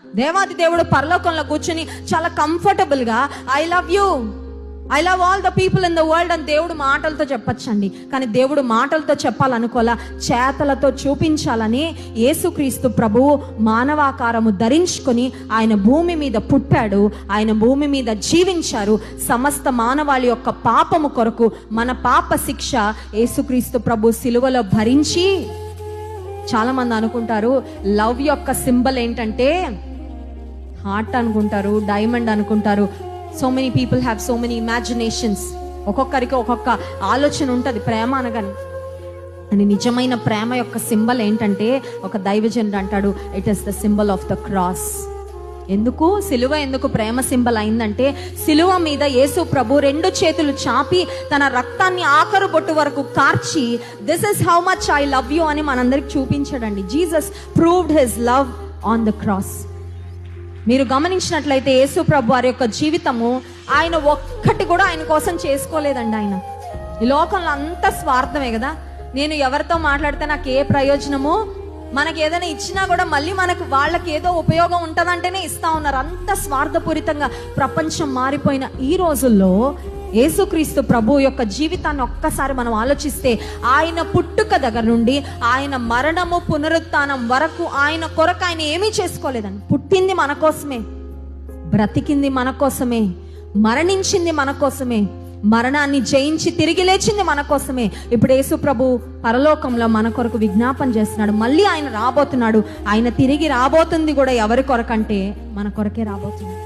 దేవాది దేవుడు పరలోకంలో కూర్చుని చాలా కంఫర్టబుల్గా I love all the people in the world అని దేవుడు మాటలతో చెప్పచ్చండి. కానీ దేవుడు మాటలతో చెప్పాలనుకోలా, చేతలతో చూపించాలని యేసుక్రీస్తు ప్రభువు మానవాకారము ధరించుకొని ఆయన భూమి మీద పుట్టాడు, ఆయన భూమి మీద జీవించారు. సమస్త మానవాళి యొక్క పాపము కొరకు మన పాప శిక్ష యేసుక్రీస్తు ప్రభు సిలువలో భరించి. చాలా మంది అనుకుంటారు లవ్ యొక్క సింబల్ ఏంటంటే హార్ట్ అనుకుంటారు, డైమండ్ అనుకుంటారు. So many people have so many imaginations. ఒక్కొక్కరికి ఒక్కొక్క ఆలోచన ఉంటుంది ప్రేమ అనగానే. అని నిజమైన ప్రేమ యొక్క సింబల్ ఏంటంటే ఒక దైవజనుడు అంటాడు, it is the symbol of the cross. ఎందుకు సిలువ ఎందుకు ప్రేమ సింబల్ అయిందంటే, సిలువ మీద యేసు ప్రభు 2 చేతులు చాపి తన రక్తాన్ని ఆఖరు బొట్టు వరకు కార్చి this is how much I love you అని మనందరికి చూపించాడండి. Jesus proved his love on the cross. మీరు గమనించినట్లయితే యేసు ప్రభు వారి యొక్క జీవితము ఆయన ఒక్కటి కూడా ఆయన కోసం చేసుకోలేదండి. ఆయన ఈ లోకంలో అంత స్వార్థమే కదా. నేను ఎవరితో మాట్లాడితే నాకు ఏ ప్రయోజనము, మనకి ఏదైనా ఇచ్చినా కూడా మళ్ళీ మనకు వాళ్ళకి ఏదో ఉపయోగం ఉంటుందంటేనే ఇస్తా ఉన్నారు. అంత స్వార్థపూరితంగా ప్రపంచం మారిపోయిన ఈ రోజుల్లో యేసుక్రీస్తు ప్రభు యొక్క జీవితాన్ని ఒక్కసారి మనం ఆలోచిస్తే, ఆయన పుట్టుక దగ్గర నుండి ఆయన మరణము పునరుత్థానం వరకు ఆయన కొరకు ఆయన ఏమీ చేసుకోలేదండి. పుట్టింది మన కోసమే, బ్రతికింది మన కోసమే, మరణించింది మన కోసమే, మరణాన్ని జయించి తిరిగి లేచింది మన కోసమే. ఇప్పుడు యేసు ప్రభు పరలోకంలో మన కొరకు విజ్ఞాపన చేస్తున్నాడు. మళ్ళీ ఆయన రాబోతున్నాడు. ఆయన తిరిగి రాబోతుంది కూడా ఎవరి కొరకంటే మన కొరకే రాబోతున్నాడు.